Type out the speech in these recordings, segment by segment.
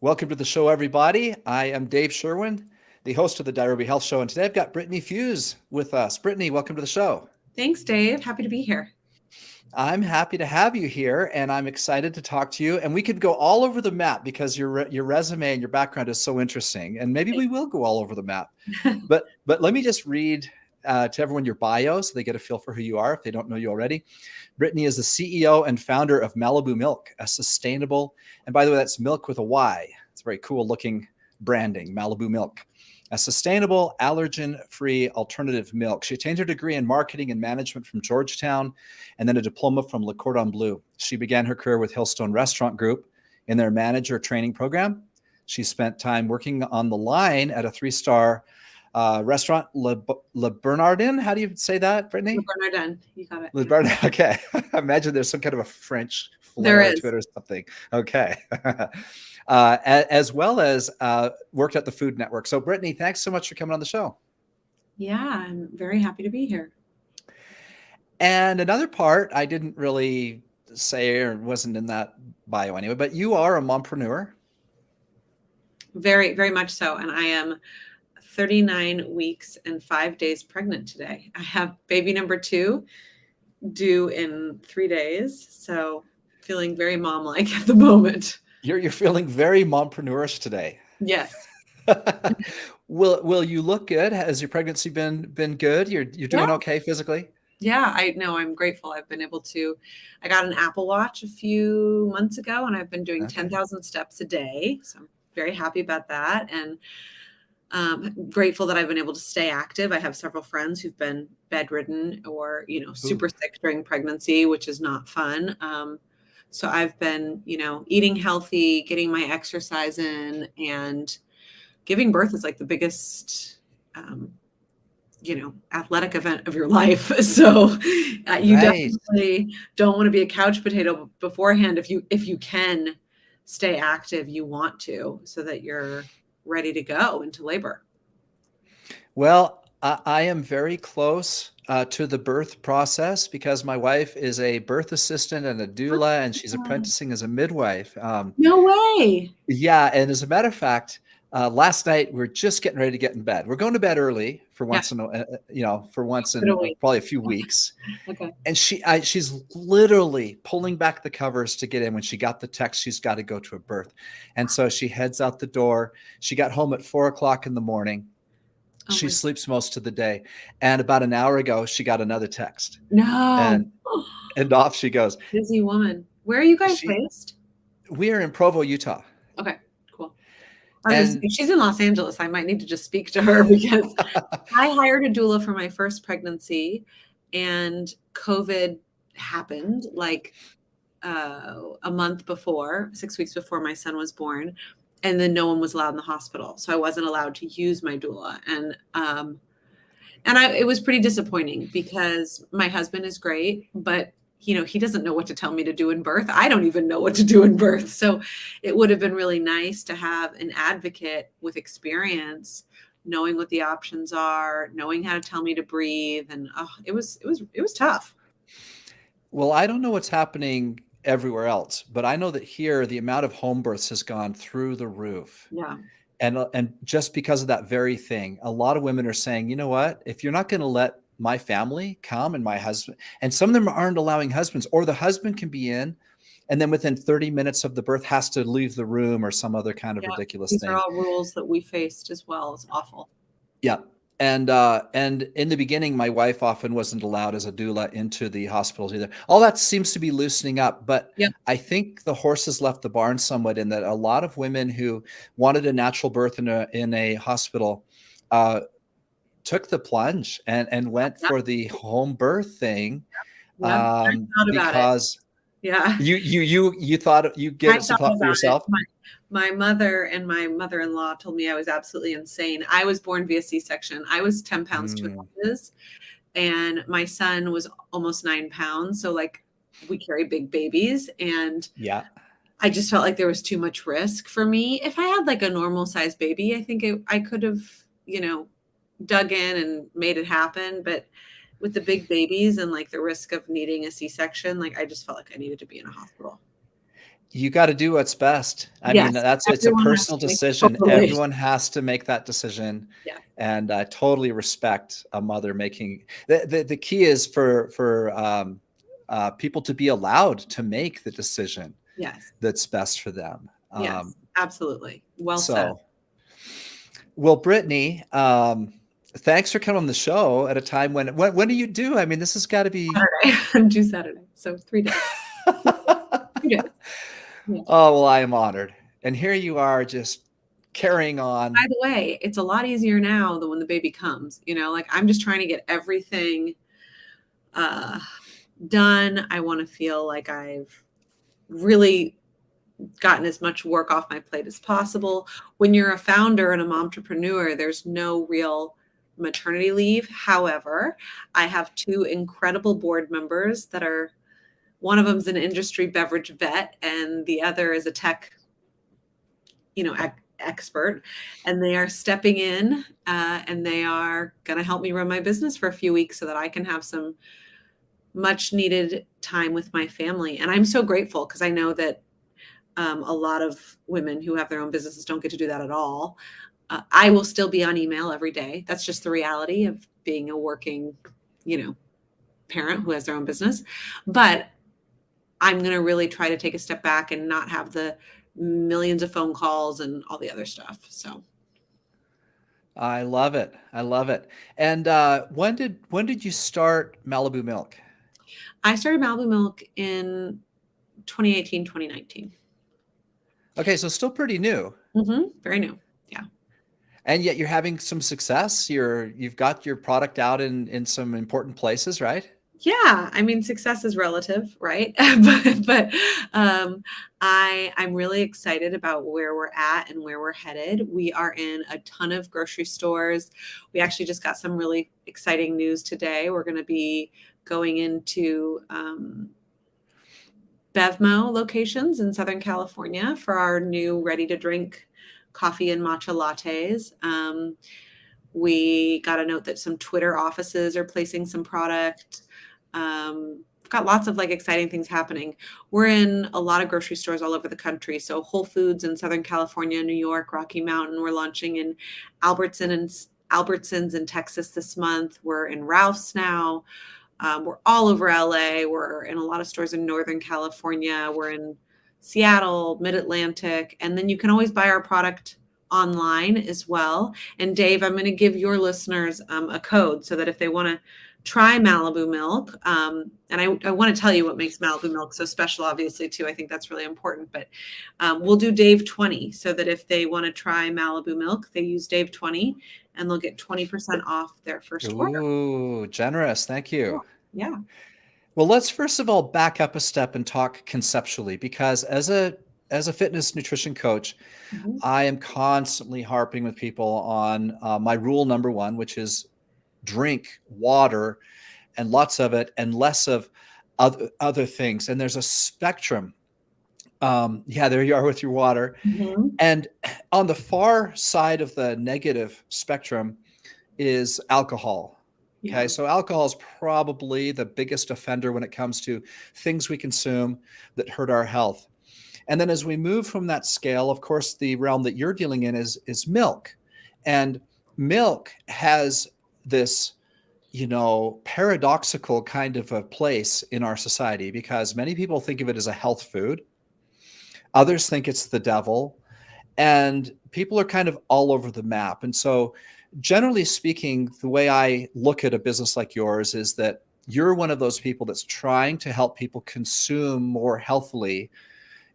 Welcome to the show, everybody. I am Dave Sherwin, the host of the Diabetes Health Show, and today I've got Brittany Fuisz with us. Brittany, welcome to the show. Thanks, Dave. Happy to be here. I'm happy to have you here, and I'm excited to talk to you. And we could go all over the map because your resume and your background is so interesting. And maybe we will go all over the map. But let me just read to everyone your bio so they get a feel for who you are if they don't know you already. Brittany is the CEO and founder of Malibu Milk, a sustainable, and by the way, that's milk with a Y. It's very cool looking branding, Malibu Milk, a sustainable, allergen-free alternative milk. She attained her degree in marketing and management from Georgetown and then a diploma from Le Cordon Bleu. She began her career with Hillstone Restaurant Group in their manager training program. She spent time working on the line at a 3-star restaurant, Le Bernardin. How do you say that, Brittany? Le Bernardin. You got it. Le Bernardin. Okay. I imagine there's some kind of a French flair to it or something. Okay. As well as worked at the Food Network. So Brittany, thanks so much for coming on the show. Yeah, I'm very happy to be here. And another part I didn't really say or wasn't in that bio anyway, but you are a mompreneur. Very, very much so. And I am 39 weeks and 5 days pregnant today. I have baby number 2 due in 3 days. So feeling very mom-like at the moment. You're feeling very mompreneurish today. Yes. Will you look good? Has your pregnancy been good? You're doing okay physically? Yeah, I know. I'm grateful. I've been able to. I got an Apple Watch a few months ago, and I've been doing 10,000 steps a day. So I'm very happy about that, and grateful that I've been able to stay active. I have several friends who've been bedridden or super sick during pregnancy, which is not fun. So I've been, eating healthy, getting my exercise in, and giving birth is like the biggest, athletic event of your life. So you definitely don't want to be a couch potato beforehand. If you can stay active, you want to, so that you're ready to go into labor. Well, I am very close to the birth process because my wife is a birth assistant and a doula, and she's apprenticing as a midwife. No way. Yeah. And as a matter of fact, last night we're just getting ready to get in bed. We're going to bed early for once in probably a few weeks. Okay. And she's literally pulling back the covers to get in when she got the text she's got to go to a birth. And so she heads out the door. She got home at 4 o'clock in the morning. She sleeps most of the day. And about an hour ago, she got another text. No. And off she goes. Busy woman. Where are you guys based? We are in Provo, Utah. Okay, cool. She's in Los Angeles. I might need to just speak to her because I hired a doula for my first pregnancy, and COVID happened like a month before, 6 weeks before my son was born. And then no one was allowed in the hospital. So I wasn't allowed to use my doula. And it was pretty disappointing because my husband is great, but he doesn't know what to tell me to do in birth. I don't even know what to do in birth. So it would have been really nice to have an advocate with experience, knowing what the options are, knowing how to tell me to breathe. And it was tough. Well, I don't know what's happening everywhere else, but I know that here the amount of home births has gone through the roof. Yeah. And just because of that very thing, a lot of women are saying, you know what, if you're not going to let my family come and my husband, and some of them aren't allowing husbands, or the husband can be in and then within 30 minutes of the birth has to leave the room or some other kind of ridiculous thing. These are all rules that we faced as well. It's awful. Yeah. And in the beginning, my wife often wasn't allowed as a doula into the hospitals either. All that seems to be loosening up, but I think the horses left the barn somewhat in that a lot of women who wanted a natural birth in a hospital took the plunge and went for the home birth thing because you thought you gave some thought for yourself. My mother and my mother-in-law told me I was absolutely insane. I was born via C-section. I was 10 pounds 2 ounces, and my son was almost 9 pounds. So like we carry big babies, and I just felt like there was too much risk for me. If I had like a normal sized baby, I think I could have, dug in and made it happen. But with the big babies and like the risk of needing a C-section, like I just felt like I needed to be in a hospital. you got to do what's best. I mean, Yes, it's a everyone has personal to make decision. totally. Everyone has to make that decision. Yeah. And I totally respect a mother making the key is for people to be allowed to make the decision Yes. that's best for them. Yes, absolutely. Well said. So, well, Brittany, thanks for coming on the show at a time when do you do? I mean, this has got to be. Saturday. Due Saturday. So 3 days. 3 days. Yeah. Oh, well, I am honored. And here you are just carrying on. By the way, it's a lot easier now than when the baby comes. Like I'm just trying to get everything done. I want to feel like I've really gotten as much work off my plate as possible. When you're a founder and a mompreneur, there's no real maternity leave. However, I have 2 incredible board members that are, one of them's an industry beverage vet and the other is a tech, expert, and they are stepping in and they are going to help me run my business for a few weeks so that I can have some much needed time with my family. And I'm so grateful because I know that a lot of women who have their own businesses don't get to do that at all. I will still be on email every day. That's just the reality of being a working, parent who has their own business. But I'm going to really try to take a step back and not have the millions of phone calls and all the other stuff. So I love it. I love it. And when did you start Malibu Milk? I started Malibu Milk in 2018, 2019. Okay, so still pretty new. Very new. Yeah. And yet you're having some success. You've got your product out in some important places, right? Yeah, I mean, success is relative, right? but I'm really excited about where we're at and where we're headed. We are in a ton of grocery stores. We actually just got some really exciting news today. We're going to be going into BevMo locations in Southern California for our new ready-to-drink coffee and matcha lattes. We got a note that some Twitter offices are placing some product. We've got lots of exciting things happening. We're in a lot of grocery stores all over the country. So Whole Foods in Southern California, New York, Rocky Mountain. We're launching in Albertsons in Texas this month. We're in Ralph's now. We're all over LA. We're in a lot of stores in Northern California. We're in Seattle, Mid-Atlantic. And then you can always buy our product online as well. And Dave, I'm going to give your listeners a code so that if they want to try Malibu Milk, and I want to tell you what makes Malibu Milk so special, obviously, too. I think that's really important. But we'll do Dave 20 so that if they want to try Malibu Milk, they use Dave 20 and they'll get 20% off their first order. Ooh, generous. Thank you. Yeah. Well, let's first of all back up a step and talk conceptually, because as a fitness nutrition coach, I am constantly harping with people on my rule number 1, which is drink water and lots of it and less of other things. And there's a spectrum. Yeah, there you are with your water. And on the far side of the negative spectrum is alcohol. Okay, so alcohol is probably the biggest offender when it comes to things we consume that hurt our health. And then as we move from that scale, of course, the realm that you're dealing in is milk. And milk has this, paradoxical kind of a place in our society, because many people think of it as a health food. Others think it's the devil. And people are kind of all over the map. And so generally speaking, the way I look at a business like yours is that you're one of those people that's trying to help people consume more healthily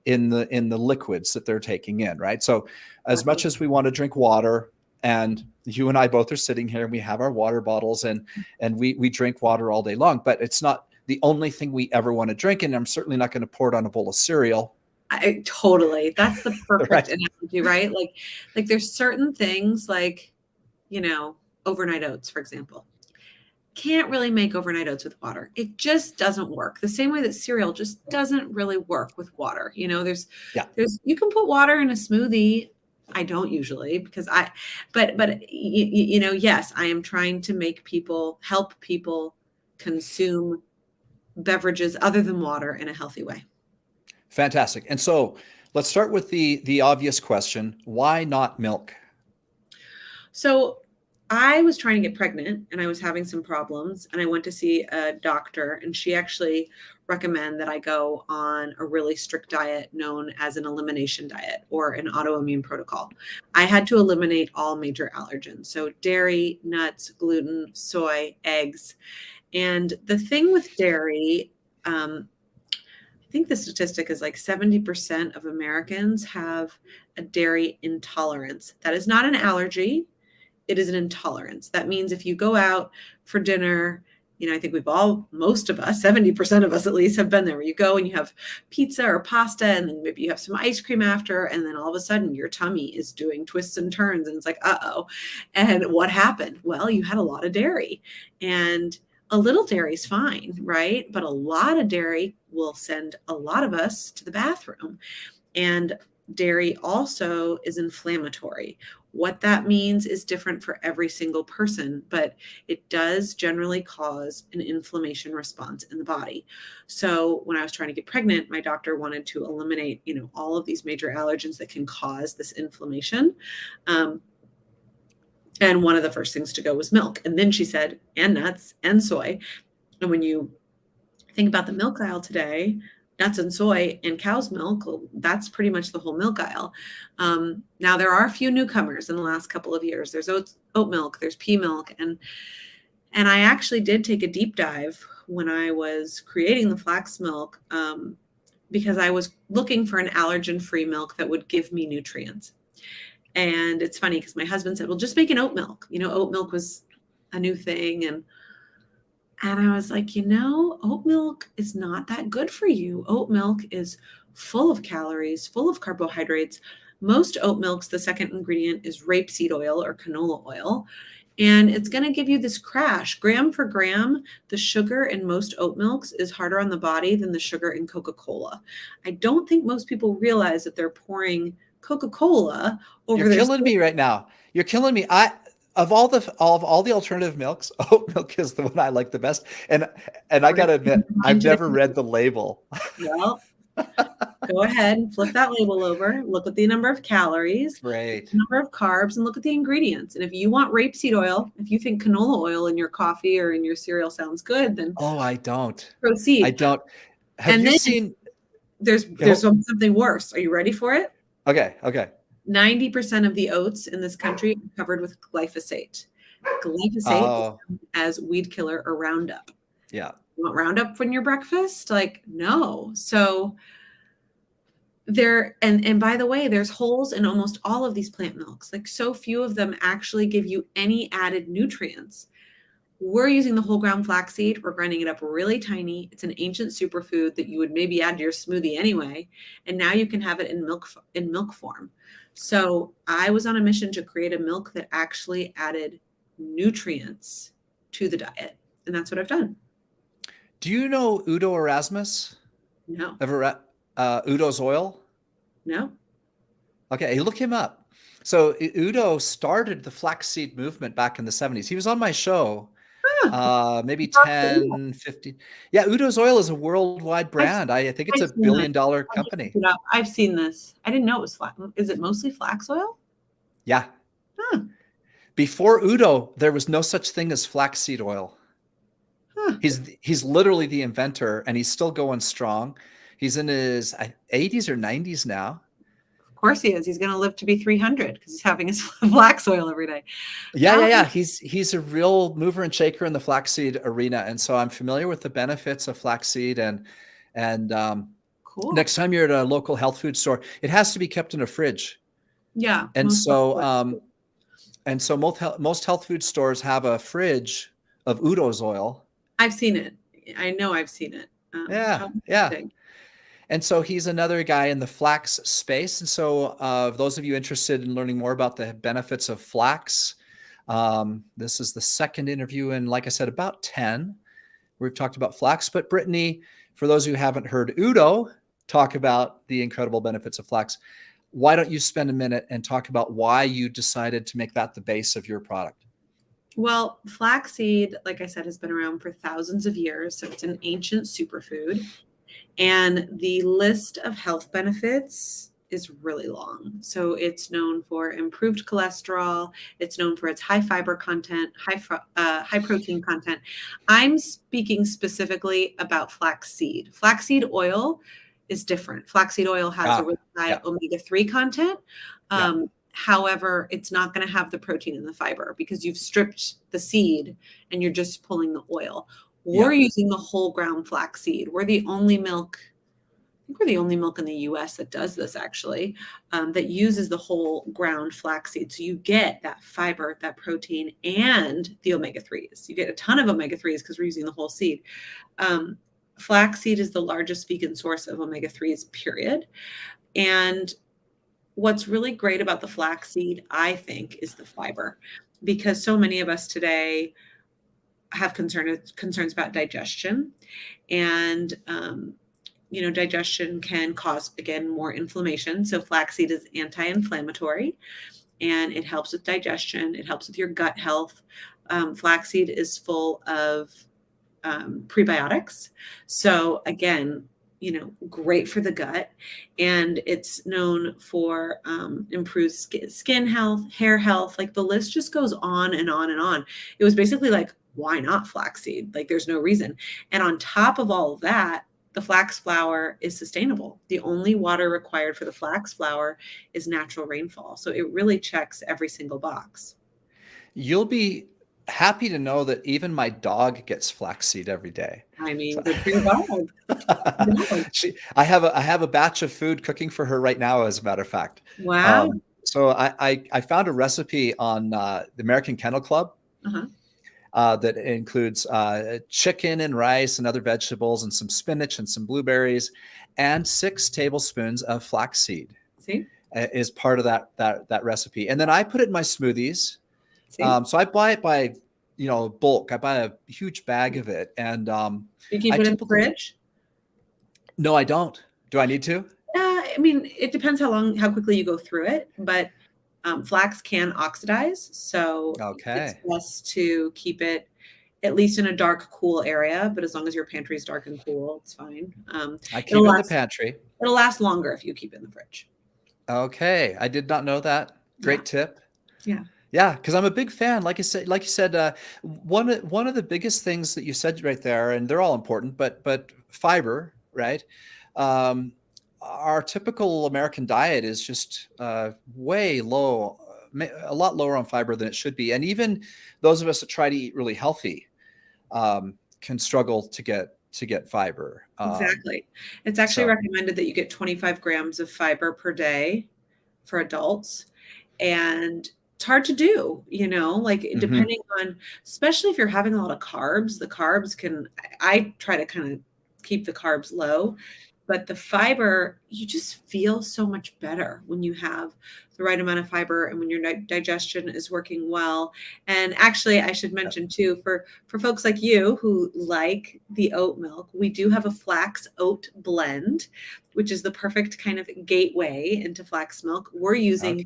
in the liquids that they're taking in, right? So as much as we want to drink water, and you and I both are sitting here and we have our water bottles and we drink water all day long, but it's not the only thing we ever want to drink. And I'm certainly not going to pour it on a bowl of cereal. Totally. That's the perfect Right. analogy, right? Like there's certain things like, overnight oats, for example. Can't really make overnight oats with water. It just doesn't work. The same way that cereal just doesn't really work with water. There's you can put water in a smoothie. I don't usually because yes, I am trying to help people consume beverages other than water in a healthy way. Fantastic. And so let's start with the obvious question. Why not milk? So I was trying to get pregnant and I was having some problems, and I went to see a doctor, and she actually recommended that I go on a really strict diet known as an elimination diet or an autoimmune protocol. I had to eliminate all major allergens. So dairy, nuts, gluten, soy, eggs. And the thing with dairy, I think the statistic is like 70% of Americans have a dairy intolerance. That is not an allergy. It is an intolerance. That means if you go out for dinner, I think most of us, 70% of us at least, have been there, where you go and you have pizza or pasta, and then maybe you have some ice cream after, and then all of a sudden your tummy is doing twists and turns, and it's like, uh-oh. And what happened? Well, you had a lot of dairy, and a little dairy is fine, right? But a lot of dairy will send a lot of us to the bathroom. And dairy also is inflammatory. What that means is different for every single person, but it does generally cause an inflammation response in the body. So when I was trying to get pregnant, my doctor wanted to eliminate, all of these major allergens that can cause this inflammation. And one of the first things to go was milk. And then she said, and nuts and soy. And when you think about the milk aisle today, nuts and soy and cow's milk, well, that's pretty much the whole milk aisle. Now, there are a few newcomers in the last couple of years. There's oat milk, there's pea milk. And I actually did take a deep dive when I was creating the flax milk, because I was looking for an allergen-free milk that would give me nutrients. And it's funny because my husband said, well, just make an oat milk. Oat milk was a new thing. And I was like, oat milk is not that good for you. Oat milk is full of calories, full of carbohydrates. Most oat milks, the second ingredient is rapeseed oil or canola oil. And it's going to give you this crash. Gram for gram, the sugar in most oat milks is harder on the body than the sugar in Coca-Cola. I don't think most people realize that they're pouring Coca-Cola over You're killing me right now. You're killing me. Of all the alternative milks, oat milk is the one I like the best. And I got to admit, I've never read the label. Well, go ahead and flip that label over. Look at the number of calories, Great. the number of carbs, and look at the ingredients. And if you want rapeseed oil, if you think canola oil in your coffee or in your cereal sounds good, then I don't. proceed. I don't. Have you seen? There's something worse. Are you ready for it? Okay. 90% of the oats in this country are covered with glyphosate. Glyphosate is as weed killer or Roundup. Yeah. You want Roundup in your breakfast? No. So and by the way, there's holes in almost all of these plant milks. So few of them actually give you any added nutrients. We're using the whole ground flaxseed. We're grinding it up really tiny. It's an ancient superfood that you would maybe add to your smoothie anyway. And now you can have it in milk form. So I was on a mission to create a milk that actually added nutrients to the diet. And that's what I've done. Do you know Udo Erasmus? No. Ever read Udo's Oil? No. Okay, look him up. So Udo started the flaxseed movement back in the 70s. He was on my show. Maybe 10, 15. Yeah, Udo's Oil is a worldwide brand. I think it's a $1 billion company. I've seen this. I didn't know it was flax. Is it mostly flax oil? Yeah. Before Udo, there was no such thing as flaxseed oil. He's literally the inventor, and he's still going strong. He's in his 80s or 90s now. Of course he is. He's going to live to be 300 because he's having his flax oil every day. Yeah. He's a real mover and shaker in the flaxseed arena. And so I'm familiar with the benefits of flaxseed and cool. Next time you're at a local health food store, it has to be kept in a fridge. Yeah. And so most health food stores have a fridge of Udo's oil. I've seen it. I know I've seen it. Yeah. And so he's another guy in the flax space. And so those of you interested in learning more about the benefits of flax, this is the second interview in, like I said, about 10. We've talked about flax. But Brittany, for those who haven't heard Udo talk about the incredible benefits of flax, why don't you spend a minute and talk about why you decided to make that the base of your product? Well, flaxseed, like I said, has been around for thousands of years. So it's an ancient superfood. And the list of health benefits is really long. So it's known for improved cholesterol. It's known for its high fiber content, high protein content. I'm speaking specifically about flaxseed. Flaxseed oil is different. Flaxseed oil has a really high omega-3 content. However, it's not going to have the protein and the fiber because you've stripped the seed and you're just pulling the oil. We're using the whole ground flaxseed. We're the only milk, I think we're the only milk in the US that does this actually, that uses the whole ground flaxseed. So you get that fiber, that protein, and the omega-3s. You get a ton of omega-3s because we're using the whole seed. Flaxseed is the largest vegan source of omega-3s, period. And what's really great about the flaxseed, I think, is the fiber, because so many of us today have concerns about digestion, and digestion can cause, again, more inflammation. So flaxseed is anti-inflammatory, and it helps with digestion. It helps with your gut health. Flaxseed is full of prebiotics. So again, great for the gut, and it's known for improved skin health, hair health. Like the list just goes on and on and on. It was basically like, why not flaxseed? Like there's no reason. And on top of all of that, the flax flower is sustainable. The only water required for the flax flower is natural rainfall. So it really checks every single box. You'll be happy to know that even my dog gets flaxseed every day. I mean, good for your dog. I have a batch of food cooking for her right now, as a matter of fact. Wow. So I found a recipe on the American Kennel Club that includes chicken and rice and other vegetables and some spinach and some blueberries and 6 tablespoons of flaxseed. Is part of that recipe. And then I put it in my smoothies. So I buy it by, bulk. I buy a huge bag of it, and you keep it in the fridge? No, I don't. Do I need to? I mean, it depends how quickly you go through it, but flax can oxidize, so it's best to keep it at least in a dark, cool area. But as long as your pantry is dark and cool, it's fine. I keep it in the pantry. It'll last longer if you keep it in the fridge. Okay, I did not know that. Great tip. Yeah, because I'm a big fan. Like you said, one of the biggest things that you said right there, and they're all important, but fiber, right? Our typical American diet is just way low, a lot lower on fiber than it should be, and even those of us that try to eat really healthy can struggle to get fiber. Exactly. It's actually recommended that you get 25 grams of fiber per day for adults, and it's hard to do, depending on, especially if you're having a lot of carbs. The carbs I try to kind of keep the carbs low, but the fiber, you just feel so much better when you have the right amount of fiber and when your digestion is working well. And actually, I should mention too, for folks like you who like the oat milk, we do have a flax oat blend, which is the perfect kind of gateway into flax milk. We're using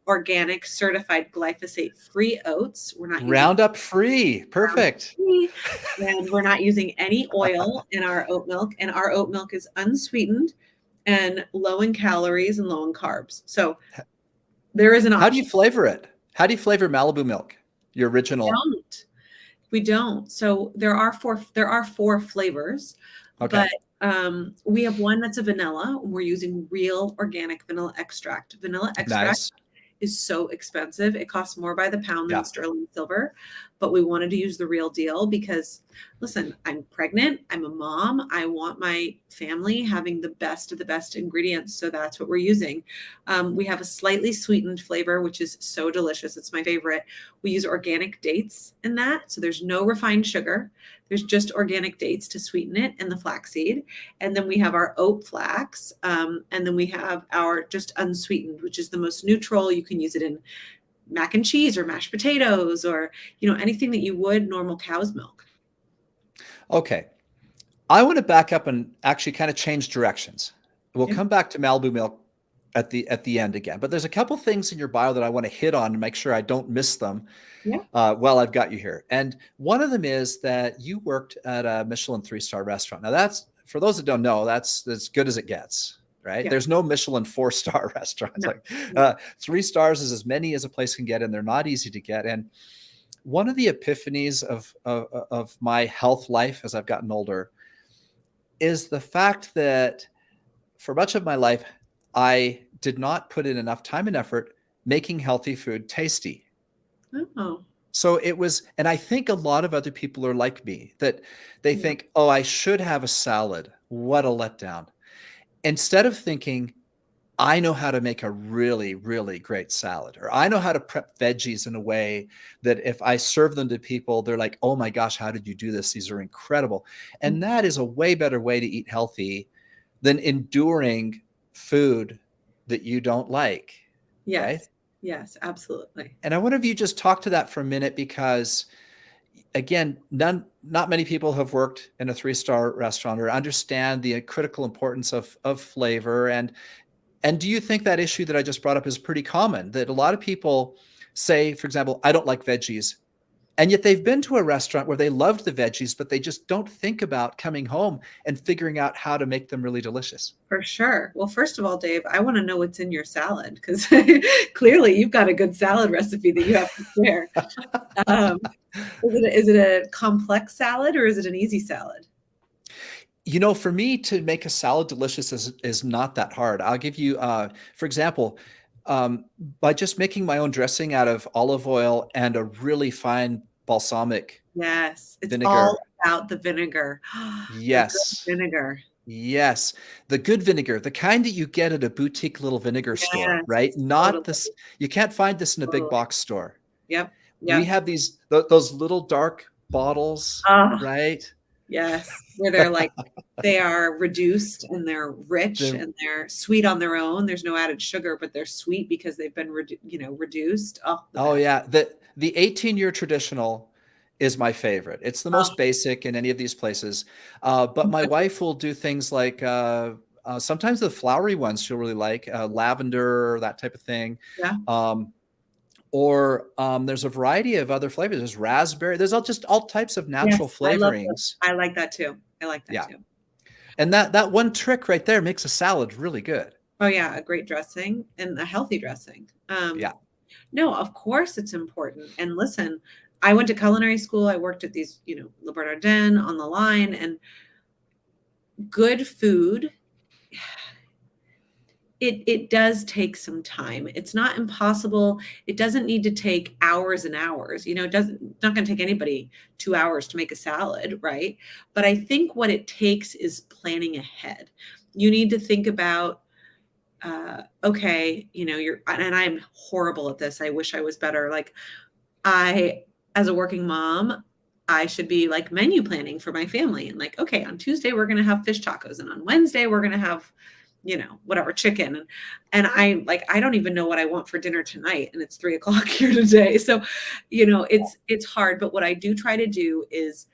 organic certified glyphosate-free oats. We're not using Roundup free. Perfect. And we're not using any oil in our oat milk. And our oat milk is unsweetened and low in calories and low in carbs. So there is an option. How do you flavor it? How do you flavor Malibu milk? Your original? We don't. So there are four flavors. Okay. But we have one that's a vanilla. We're using real organic vanilla extract. Vanilla extract is so expensive. It costs more by the pound than sterling silver, but we wanted to use the real deal because, listen, I'm pregnant, I'm a mom, I want my family having the best of the best ingredients. So that's what we're using. We have a slightly sweetened flavor, which is so delicious. It's my favorite. We use organic dates in that. So there's no refined sugar. There's just organic dates to sweeten it and the flaxseed. And then we have our oat flax. And then we have our just unsweetened, which is the most neutral. You can use it in mac and cheese or mashed potatoes or, anything that you would normal cow's milk. Okay. I want to back up and actually kind of change directions. We'll come back to Malibu milk at the end again, but there's a couple things in your bio that I want to hit on to make sure I don't miss them while I've got you here. And one of them is that you worked at a Michelin 3-star restaurant. Now that's for those that don't know, that's as good as it gets, right? Yeah. There's no Michelin 4-star restaurants. No. Like 3 stars is as many as a place can get, and they're not easy to get. And one of the epiphanies of my health life as I've gotten older is the fact that for much of my life, I did not put in enough time and effort making healthy food tasty. Oh. So it was, and I think a lot of other people are like me, that they think, oh, I should have a salad. What a letdown. Instead of thinking, I know how to make a really, really great salad, or I know how to prep veggies in a way that if I serve them to people, they're like, oh my gosh, how did you do this? These are incredible. And that is a way better way to eat healthy than enduring food that you don't like. Yes. Right? Yes, absolutely. And I wonder if you just talk to that for a minute, because again, not many people have worked in a 3-star restaurant or understand the critical importance of flavor. And do you think that issue that I just brought up is pretty common, that a lot of people say, for example, I don't like veggies, and yet they've been to a restaurant where they loved the veggies, but they just don't think about coming home and figuring out how to make them really delicious? For sure. Well, first of all, Dave, I want to know what's in your salad, because clearly you've got a good salad recipe that you have to share. Is it a complex salad, or is it an easy salad? You know, for me to make a salad delicious is not that hard. I'll give you, for example, by just making my own dressing out of olive oil and a really fine balsamic Yes, it's vinegar. all about the vinegar. Yes. The good vinegar. Yes. The good vinegar, the kind that you get at a boutique little vinegar store, right? Not totally. this, you can't find this in a big Totally. box store. Yep. We have those little dark bottles, right? Yes, where they're like, they are reduced and they're rich and they're sweet on their own. There's no added sugar, but they're sweet because they've been reduced. Oh yeah, the 18-year traditional is my favorite. It's the most basic in any of these places. But my wife will do things like sometimes the flowery ones she'll really like, lavender, that type of thing. Yeah. Or there's a variety of other flavors. There's raspberry. There's all types of natural flavorings. I like that too. Too. And that one trick right there makes a salad really good. Oh yeah, a great dressing and a healthy dressing. Yeah. No, of course it's important. And listen, I went to culinary school. I worked at these, Le Bernardin on the line, and good food. It does take some time. It's not impossible. It doesn't need to take hours and hours. It's not going to take anybody 2 hours to make a salad, right? But I think what it takes is planning ahead. You need to think about, okay, and I'm horrible at this. I wish I was better. Like as a working mom, I should be like menu planning for my family, and like, okay, on Tuesday, we're going to have fish tacos, and on Wednesday, we're going to have whatever, chicken. And I don't even know what I want for dinner tonight. And it's 3:00 here today. So, it's hard. But what I do try to do is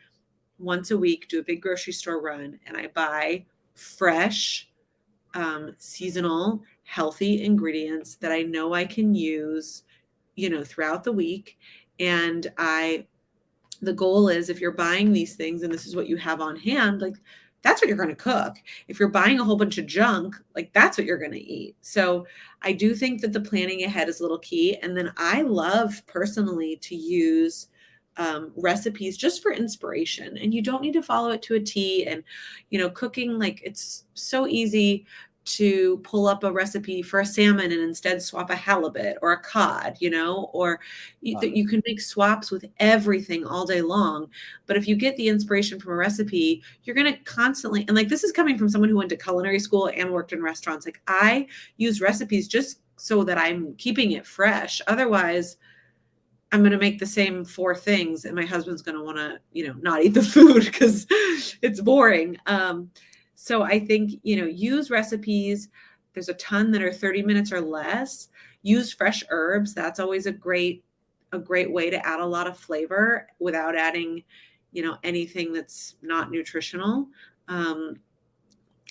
once a week, do a big grocery store run, and I buy fresh, seasonal, healthy ingredients that I know I can use, throughout the week. And the goal is, if you're buying these things and this is what you have on hand, like, that's what you're going to cook. If you're buying a whole bunch of junk, like, that's what you're going to eat. So I do think that the planning ahead is a little key. And then I love personally to use recipes just for inspiration, and you don't need to follow it to a T. And, cooking, like, it's so easy to pull up a recipe for a salmon and instead swap a halibut or a cod, or you can make swaps with everything all day long. But if you get the inspiration from a recipe, you're going to constantly, and like, this is coming from someone who went to culinary school and worked in restaurants. Like, I use recipes just so that I'm keeping it fresh. Otherwise, I'm going to make the same 4 things and my husband's going to want to, not eat the food because it's boring. So I think, use recipes. There's a ton that are 30 minutes or less. Use fresh herbs. That's always a great way to add a lot of flavor without adding, anything that's not nutritional.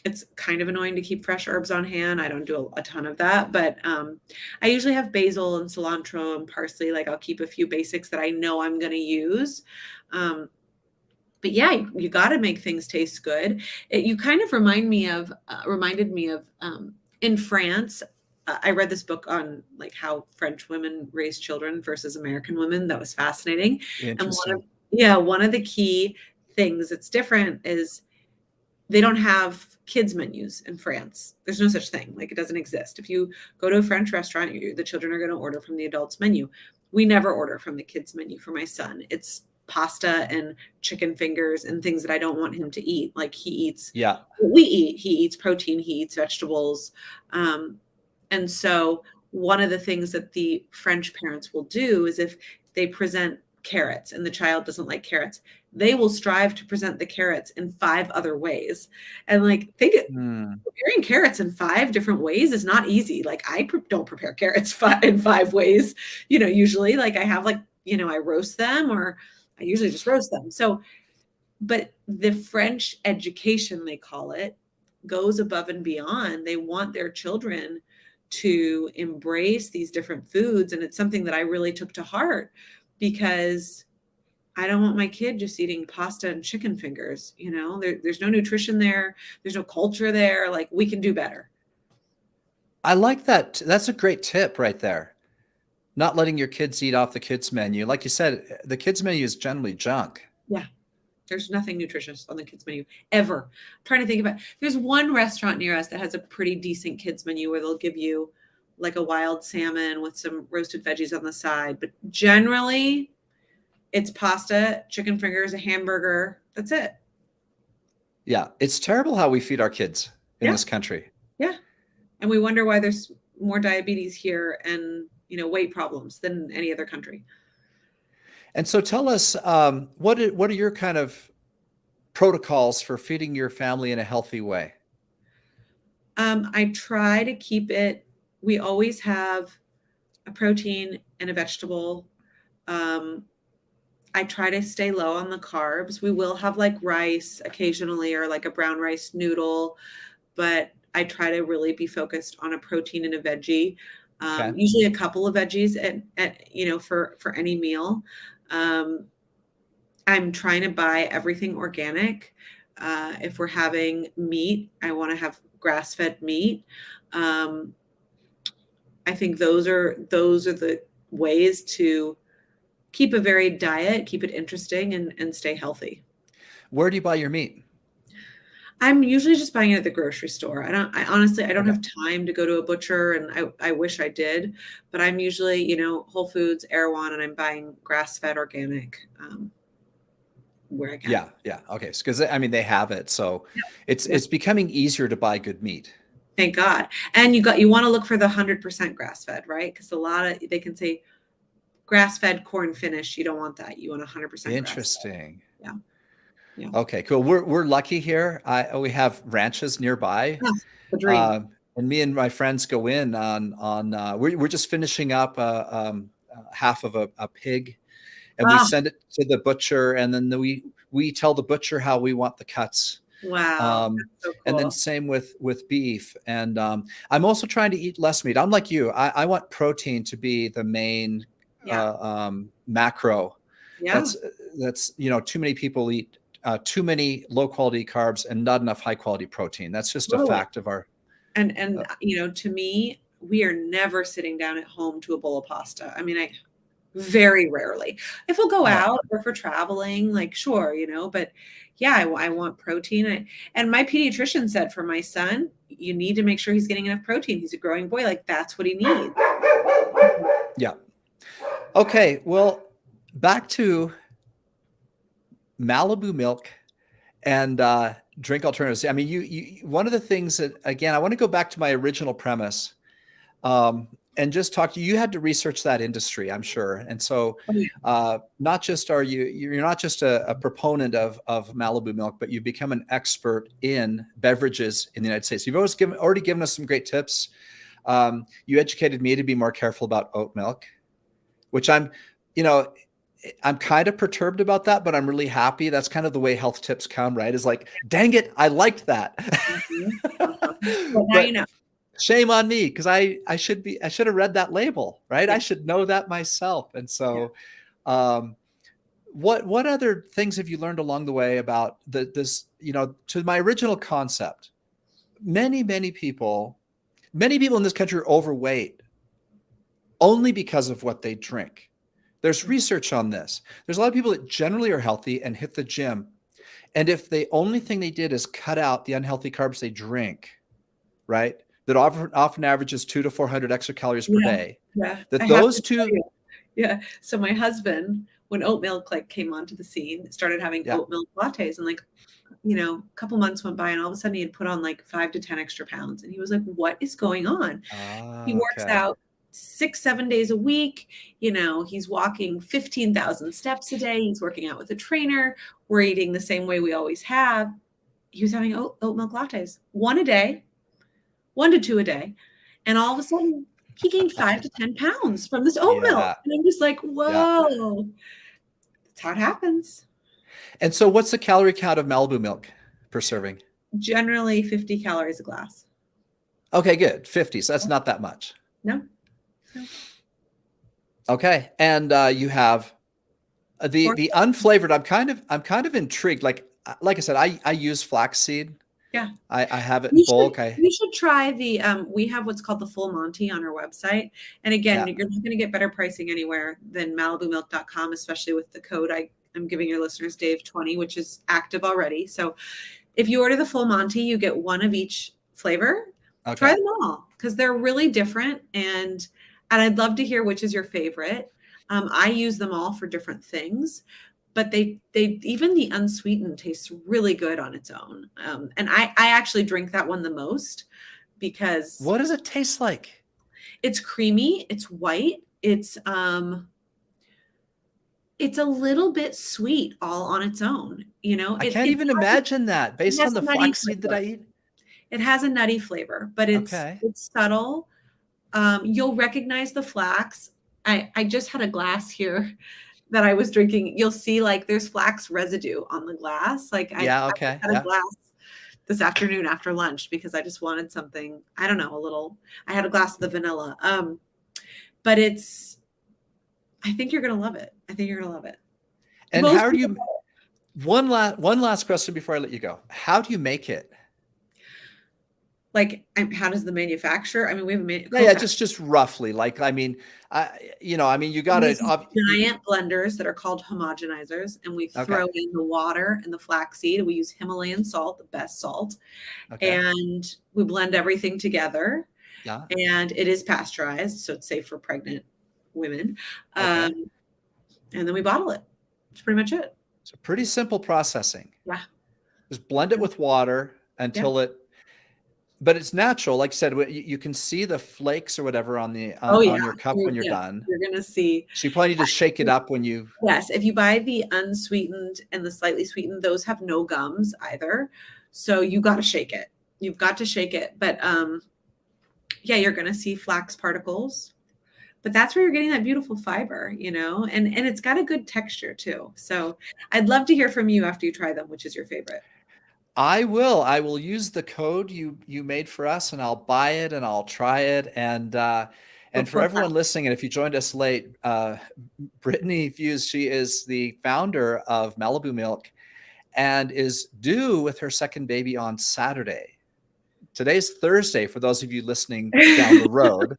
It's kind of annoying to keep fresh herbs on hand. I don't do a ton of that, but I usually have basil and cilantro and parsley. Like, I'll keep a few basics that I know I'm going to use. But yeah, you got to make things taste good. You kind of reminded me of in France. I read this book on like how French women raise children versus American women. That was fascinating. And Interesting. one of the key things that's different is they don't have kids menus in France. There's no such thing. Like, it doesn't exist. If you go to a French restaurant, the children are going to order from the adults menu. We never order from the kids menu for my son. It's pasta and chicken fingers and things that I don't want him to eat. Like, he eats, Yeah. we eat, he eats protein, he eats vegetables. And so one of the things that the French parents will do is if they present carrots and the child doesn't like carrots, they will strive to present the carrots in 5 other ways. And like, preparing carrots in 5 different ways is not easy. Like, I don't prepare carrots in 5 ways, usually. Like, I have I roast them, or I usually just roast them. So, but the French education, they call it, goes above and beyond. They want their children to embrace these different foods. And it's something that I really took to heart, because I don't want my kid just eating pasta and chicken fingers. There's no nutrition there. There's no culture there. Like, we can do better. I like that. That's a great tip right there. Not letting your kids eat off the kids menu. Like you said, the kids menu is generally junk. Yeah. There's nothing nutritious on the kids menu ever. I'm trying to think about, there's one restaurant near us that has a pretty decent kids menu where they'll give you like a wild salmon with some roasted veggies on the side. But generally, it's pasta, chicken fingers, a hamburger. That's it. Yeah. It's terrible how we feed our kids in this country. Yeah. And we wonder why there's more diabetes here and, weight problems than any other country. And so tell us, what are your kind of protocols for feeding your family in a healthy way? I try to keep it, we always have a protein and a vegetable. I try to stay low on the carbs. We will have like rice occasionally, or like a brown rice noodle, but I try to really be focused on a protein and a veggie. Okay. Usually a couple of veggies for any meal. I'm trying to buy everything organic. If we're having meat, I want to have grass-fed meat. I think those are the ways to keep a varied diet, keep it interesting, and stay healthy. Where do you buy your meat? I'm usually just buying it at the grocery store. I honestly don't have time to go to a butcher, and I wish I did, but I'm usually, Whole Foods, Erewhon, and I'm buying grass-fed organic where I can. Yeah. Okay. Because they have it, so it's becoming easier to buy good meat. Thank God. And you want to look for the 100% grass-fed, right? Because they can say grass-fed corn finish. You don't want that. You want 100%. Interesting. Yeah. Yeah. Okay, cool. We're lucky here. We have ranches nearby. The dream. And me and my friends go in on we're just finishing up half of a pig, and we send it to the butcher, and then we tell the butcher how we want the cuts. Wow. That's so cool. And then same with beef. And I'm also trying to eat less meat. I'm like you. I want protein to be the main macro. Yeah. That's too many people eat too many low quality carbs and not enough high quality protein. That's just a fact of our. And to me, we are never sitting down at home to a bowl of pasta. I very rarely. If we'll go out or if we're traveling, like, sure, but yeah, I want protein. And my pediatrician said for my son, you need to make sure he's getting enough protein. He's a growing boy. Like, that's what he needs. Yeah. Okay. Well, back to Malibu milk and drink alternatives. You one of the things that, again, I want to go back to my original premise and just talk to you. You had to research that industry, I'm sure. And so not just you're not just a proponent of Malibu milk, but you've become an expert in beverages in the United States. You've already given us some great tips. You educated me to be more careful about oat milk, which I'm kind of perturbed about that, but I'm really happy. That's kind of the way health tips come, right? Is like, dang it, I liked that. Well, now you know. Shame on me, because I should have read that label, right? I should know that myself. And so, what other things have you learned along the way about this, to my original concept? Many people in this country are overweight only because of what they drink. There's research on this. There's a lot of people that generally are healthy and hit the gym. And if the only thing they did is cut out the unhealthy carbs they drink, right? That often averages 200 to 400 extra calories per day. Yeah. That those two. Yeah. So my husband, when oat milk came onto the scene, started having oat milk lattes, and a couple months went by, and all of a sudden he had put on 5 to 10 extra pounds, and he was like, "What is going on?" He works out 6-7 days a week. He's walking 15,000 steps a day. He's working out with a trainer. We're eating the same way we always have. He was having oat milk lattes, 1 a day, 1 to 2 a day. And all of a sudden he gained 5 to 10 pounds from this oat milk. And I'm just like, whoa, that's how it happens. And so what's the calorie count of Malibu milk per serving? Generally 50 calories a glass. Okay, good. 50. So that's not that much. No. Okay. And you have the unflavored. I'm kind of intrigued. Like I said, I use flaxseed. Yeah. I have it in bulk. You should try we have what's called the Full Monty on our website. And again, you're not going to get better pricing anywhere than malibumilk.com, especially with the code I'm giving your listeners, Dave20, which is active already. So if you order the Full Monty, you get one of each flavor. Okay. Try them all because they're really different. And I'd love to hear which is your favorite. I use them all for different things, but they even the unsweetened tastes really good on its own. And I actually drink that one the most because. What does it taste like? It's creamy. It's white. It's a little bit sweet all on its own. I can't even imagine that based on the flaxseed that I eat. It has a nutty flavor, but it's subtle. You'll recognize the flax. I just had a glass here that I was drinking. You'll see there's flax residue on the glass. I had a glass this afternoon after lunch because I just wanted something, I don't know, I had a glass of the vanilla. But I think you're going to love it. And how do you, one last question before I let you go. How do you make it? How does the manufacturer? We have just roughly. You got to giant blenders that are called homogenizers, and we throw in the water and the flaxseed. We use Himalayan salt, the best salt, and we blend everything together. Yeah, and it is pasteurized, so it's safe for pregnant women. And then we bottle it. That's pretty much it. It's a pretty simple processing. Yeah, just blend it with water until it. But it's natural. Like you said, you can see the flakes or whatever on your cup when you're done. You're going to see. So you probably need to shake it up when you. Yes. If you buy the unsweetened and the slightly sweetened, those have no gums either. So you got to shake it. You've got to shake it. But you're going to see flax particles. But that's where you're getting that beautiful fiber, and it's got a good texture too. So I'd love to hear from you after you try them, which is your favorite. I will use the code you made for us, and I'll buy it and I'll try it. And for everyone listening, and if you joined us late, Brittany Fuisz, she is the founder of Malibu Milk and is due with her second baby on Saturday. Today's Thursday for those of you listening down the road.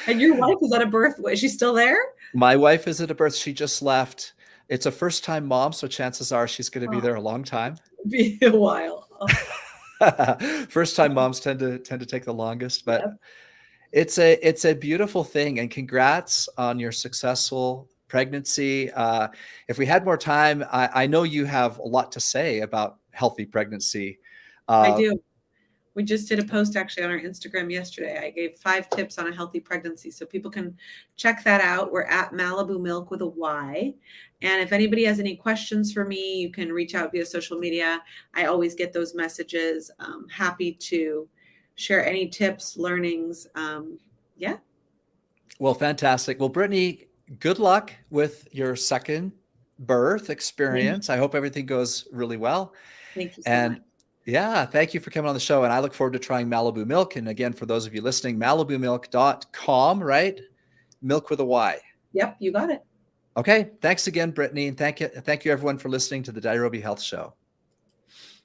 And your wife is at a birth. Is she still there? My wife is at a birth. She just left. It's a first-time mom, so chances are she's going to be there a long time. Be a while. First-time moms tend to take the longest, but it's a beautiful thing. And congrats on your successful pregnancy. If we had more time, I know you have a lot to say about healthy pregnancy. I do. We just did a post actually on our Instagram yesterday. I gave 5 tips on a healthy pregnancy. So people can check that out. We're at Malibu Milk with a Y. And if anybody has any questions for me, you can reach out via social media. I always get those messages. Happy to share any tips, learnings. Well, fantastic. Well, Brittany, good luck with your second birth experience. I hope everything goes really well. Thank you so much. Yeah, thank you for coming on the show. And I look forward to trying Malibu Milk. And again, for those of you listening, malibumilk.com, right? Milk with a Y. Yep, you got it. Okay. Thanks again, Brittany. And thank you everyone for listening to the Nairobi Health Show.